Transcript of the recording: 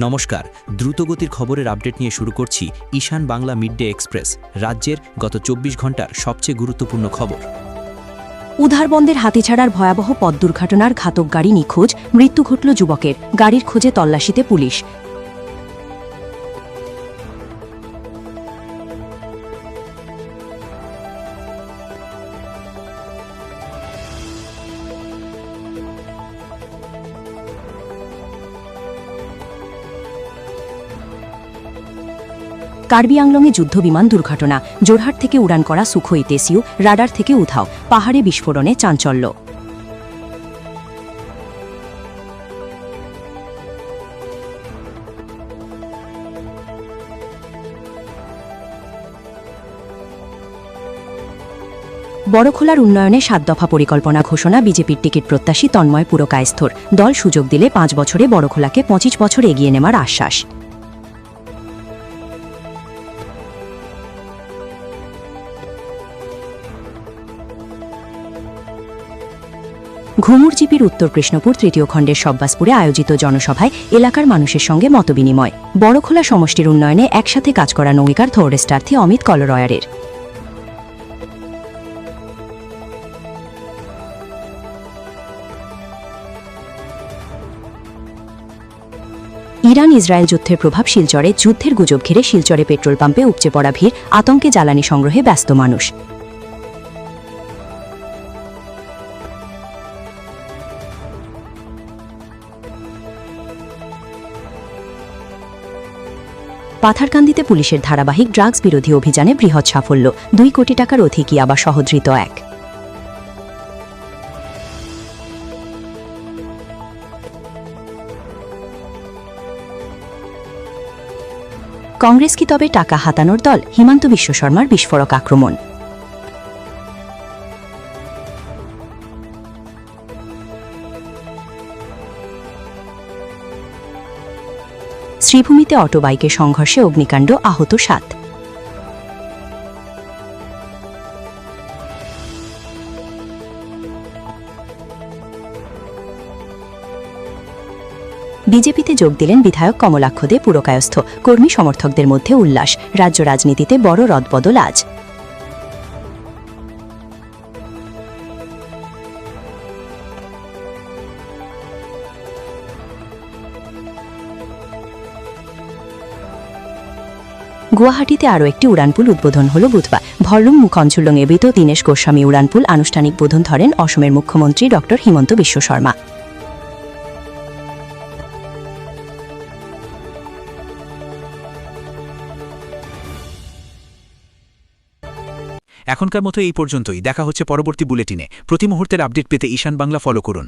নমস্কার, দ্রুতগতির খবরের আপডেট নিয়ে শুরু করছি ঈশান বাংলা মিডডে এক্সপ্রেস, রাজ্যের গত ২৪ ঘন্টার সবচেয়ে গুরুত্বপূর্ণ খবর। উধারবন্দের হাতিছাড়ার ভয়াবহ পথ দুর্ঘটনার ঘাতক গাড়ি নিখোঁজ, মৃত্যু ঘটল যুবকের, গাড়ির খোঁজে তল্লাশিতে পুলিশ। কার্বি আংলংয়ে যুদ্ধবিমান দুর্ঘটনা, জোরহাট থেকে উড়ান করা সুখোই তেসিউ রাডার থেকে উধাও, পাহাড়ে বিস্ফোরণে চাঞ্চল্য। বড়খোলার উন্নয়নে ৭ দফা পরিকল্পনা ঘোষণা, বিজেপির টিকিট প্রত্যাশী তন্ময় পুরকায়স্থর, দল সুযোগ দিলে ৫ বছরে বড়খোলাকে ২৫ বছর এগিয়ে নেওয়ার আশ্বাস। ঘুমুরজিপির উত্তর কৃষ্ণপুর তৃতীয় খণ্ডের সব্বাসপুরে আয়োজিত জনসভায় এলাকার মানুষের সঙ্গে মতবিনিময়। বড়খোলা সমষ্টির উন্নয়নে একসাথে কাজ করার অঙ্গীকার থোরডেস্টার্থী অমিত কলরয়ারের। ইরান ইসরায়েল যুদ্ধের প্রভাব শিলচরে, যুদ্ধের গুজব ঘিরে শিলচরে পেট্রোল পাম্পে উপচে পড়া ভিড়, আতঙ্কে জ্বালানি সংগ্রহে ব্যস্ত মানুষ। পাথারকান্দিতে পুলিশের ধারাবাহিক ড্রাগস বিরোধী অভিযানে বৃহৎ সাফল্য, ২ কোটি টাকার অধিক ইয়াবা সহ ধৃত এক। কংগ্রেস কি তবে টাকা হাতানোর দল? হিমন্ত বিশ্ব শর্মার বিস্ফোরক আক্রমণ। শ্রীভূমিতে অটোবাইকের সংঘর্ষে অগ্নিকাণ্ড, আহত ৭। বিজেপিতে যোগ দিলেন বিধায়ক কমলাক্ষ দে, পুরকায়স্থ, কর্মী সমর্থকদের মধ্যে উল্লাস। রাজ্য রাজনীতিতে বড় রদবদল আজ। গুয়াহাটিতে আরও একটি উড়ানপুল উদ্বোধন হল বুধবার। ভরলুং মুখঞ্চুল্লং এবিত দীনেশ গোস্বামী উড়ানপুল আনুষ্ঠানিক বোধন ধরেন অসমের মুখ্যমন্ত্রী ড হিমন্ত বিশ্ব শর্মা। এখনকার মতো এই পর্যন্তই। দেখা হচ্ছে পরবর্তী বুলেটিনে। প্রতি মুহূর্তের আপডেট পেতে ঈশান বাংলা ফলো করুন।